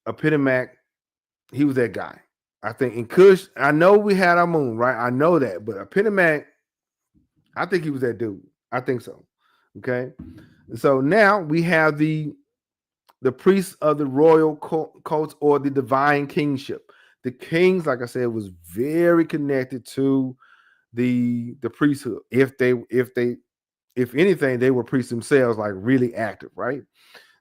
Epitomac, he was that guy. I think in Kush, I know we had our moon, right? I know that, but Epitomac, I think he was that dude. I think so. Okay. So now we have the priests of the royal cults or the divine kingship. The kings, like I said, was very connected to the priesthood. If anything, they were priests themselves, like really active, right?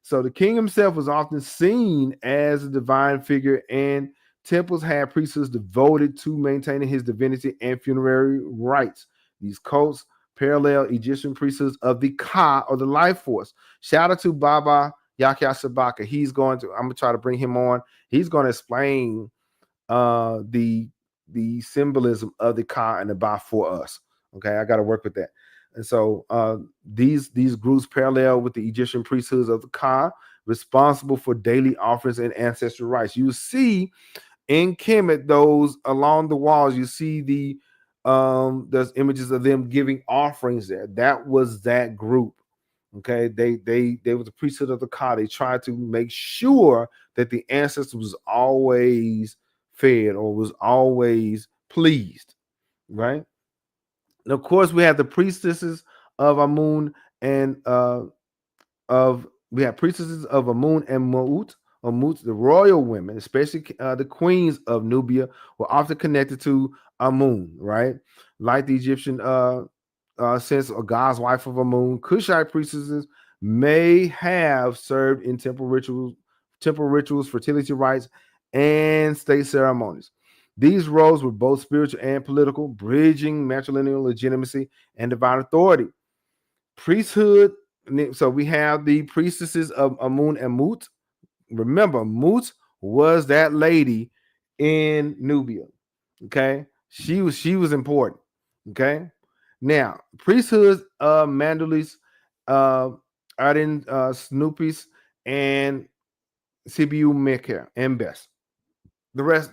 So the king himself was often seen as a divine figure, and temples had priesthoods devoted to maintaining his divinity and funerary rites. These cults parallel Egyptian priesthoods of the Ka, or the life force. Shout out to Baba Yahya Sabaka. I'm gonna try to bring him on. He's going to explain the symbolism of the Ka and the Ba for us. Okay, I got to work with that. And so these groups parallel with the Egyptian priesthoods of the Ka, responsible for daily offerings and ancestral rites. You see in Kemet, those along the walls, you see there's images of them giving offerings there. That was that group. Okay, they was the priesthood of the Ka. They tried to make sure that the ancestor was always fed or was always pleased, right? And of course, we have the priestesses of Amun and we have priestesses of Amun and Ma'ut, or Mut, the royal women, especially the queens of Nubia, were often connected to Amun, right? Like the Egyptian sense of God's wife of Amun, Kushite priestesses may have served in temple rituals, fertility rites, and state ceremonies. These roles were both spiritual and political, bridging matrilineal legitimacy and divine authority. Priesthood. So we have the priestesses of Amun and Mut. Remember, Mut was that lady in Nubia. Okay, she was important. Okay, now priesthoods of Mandulis, Arden, Snoopis, and Sibiu Meker and Best. The rest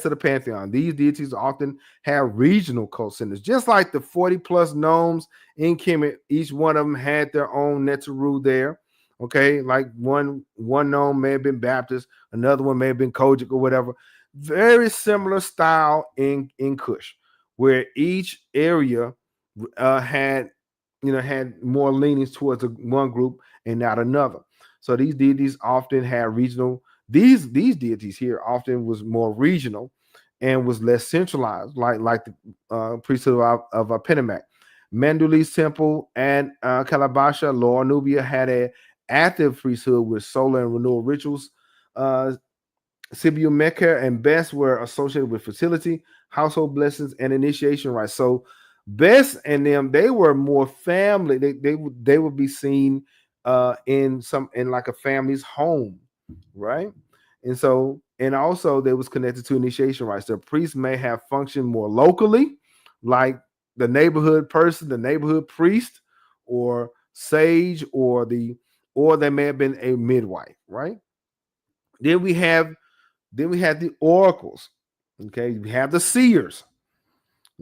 of the Pantheon. These deities often have regional cult centers, just like the 40 plus gnomes in Kemet. Each one of them had their own Netzeru there. Okay, like one gnome may have been Baptist, another one may have been Kojic or whatever. Very similar style in Kush, where each area had more leanings towards one group and not another. So these deities often had regional. These deities here often was more regional and was less centralized, like the priesthood of Apenamak. Menduli's temple and Calabasha, Lower Nubia, had a active priesthood with solar and renewal rituals. Sibiu Meker and Best were associated with fertility, household blessings, and initiation rites. So Best and them, they were more family. They would be seen in like a family's home, right? And so, and also they was connected to initiation rites. The priest may have functioned more locally, like the neighborhood person, the neighborhood priest, or sage, or they may have been a midwife, right? Then we have the oracles. Okay, we have the seers.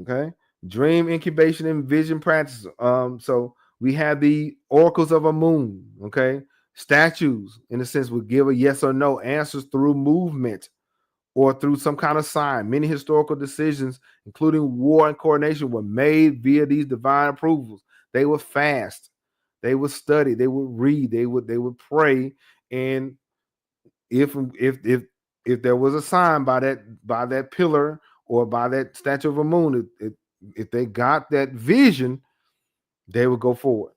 Okay, dream incubation and vision practices. So we have the oracles of a moon. Okay, statues in a sense would give a yes or no answers through movement or through some kind of sign. Many historical decisions, including war and coronation, were made via these divine approvals. They would fast, they would study, they would read, they would pray, and if there was a sign by that pillar or by that statue of a moon, if they got that vision, they would go forward.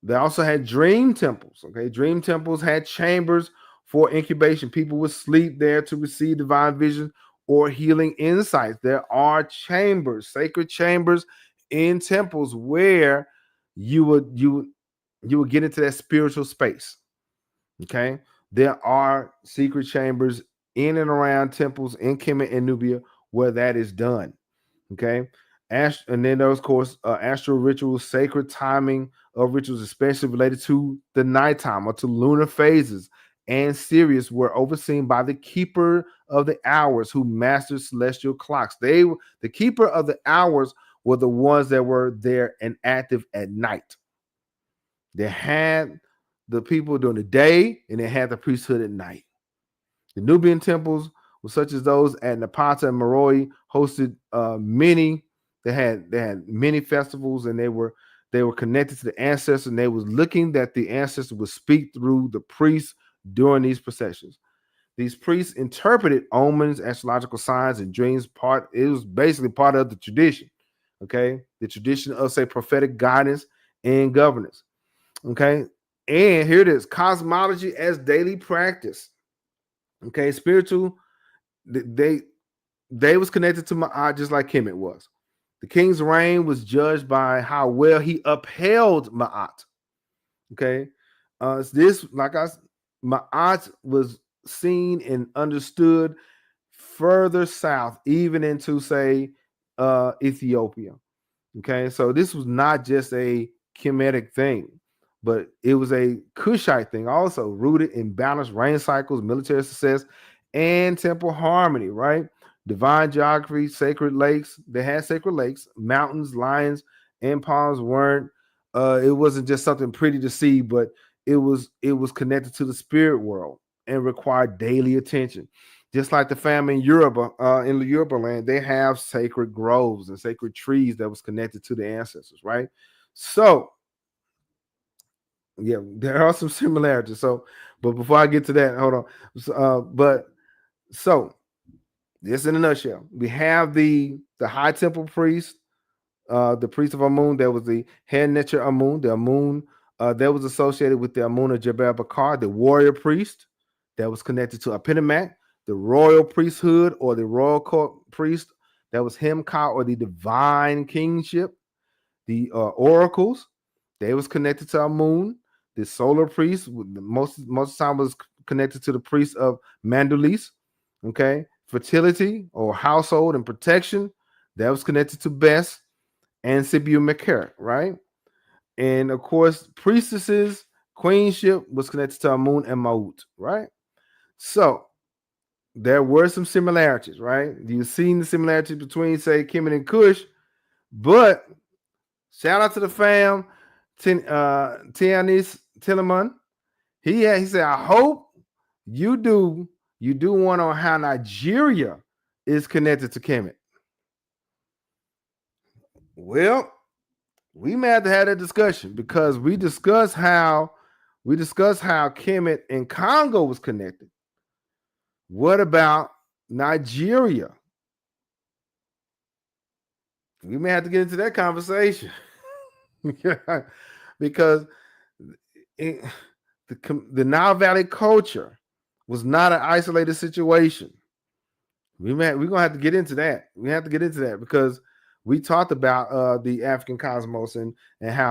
They also had dream temples. Okay, dream temples had chambers for incubation. People would sleep there to receive divine vision or healing insights. There are chambers, sacred chambers in temples where you would get into that spiritual space. Okay, there are secret chambers in and around temples in Kemet and Nubia where that is done. Okay, and then there was, of course, astral rituals, sacred timing of rituals, especially related to the nighttime or to lunar phases and Sirius, were overseen by the keeper of the hours, who mastered celestial clocks. The keeper of the hours were the ones that were there and active at night. They had the people during the day, and they had the priesthood at night. The Nubian temples were such as those at Napata and Meroe, hosted many. They had many festivals, and they were connected to the ancestors, and they was looking that the ancestors would speak through the priests during these processions. These priests interpreted omens, astrological signs, and dreams. It was basically part of the tradition. Okay, the tradition of, say, prophetic guidance and governance. Okay, and here it is: cosmology as daily practice. Okay, spiritual. They was connected to Ma'at just like Kemet was. The king's reign was judged by how well he upheld Ma'at. Okay, this Ma'at was seen and understood further south, even into, say, Ethiopia. Okay, so this was not just a Kemetic thing, but it was a Kushite thing, also rooted in balanced rain cycles, military success, and temple harmony, right? Divine geography, sacred lakes. They had sacred lakes, mountains, lions, and palms weren't. It wasn't just something pretty to see, but it was connected to the spirit world and required daily attention. Just like the family in Europe, in the Yoruba land, they have sacred groves and sacred trees that was connected to the ancestors, right? So, yeah, there are some similarities. So, but before I get to that, hold on. So, this in a nutshell, we have the high temple priest, the priest of Amun. That was the head nature Amun. The Amun that was associated with the Amun of Jebel Bakar, the warrior priest that was connected to Apinamak, the royal priesthood or the royal court priest that was Hemka, or the divine kingship. The oracles, they was connected to Amun. The solar priest, most of the time, was connected to the priest of Mandulis. Okay, fertility or household and protection, that was connected to Bes and Sibiu Mekher, right? And of course, priestesses, queenship was connected to Amun and Maut, right? So there were some similarities, right? You've seen the similarities between, say, Kemet and Kush, but shout out to the fam, Tianis Tilleman. He said, I hope you do one on how Nigeria is connected to Kemet. Well, we may have to have that discussion, because we discussed how Kemet and Congo was connected. What about Nigeria? We may have to get into that conversation. Because the Nile Valley culture was not an isolated situation. We're gonna have to get into that. We have to get into that, because we talked about the African cosmos and how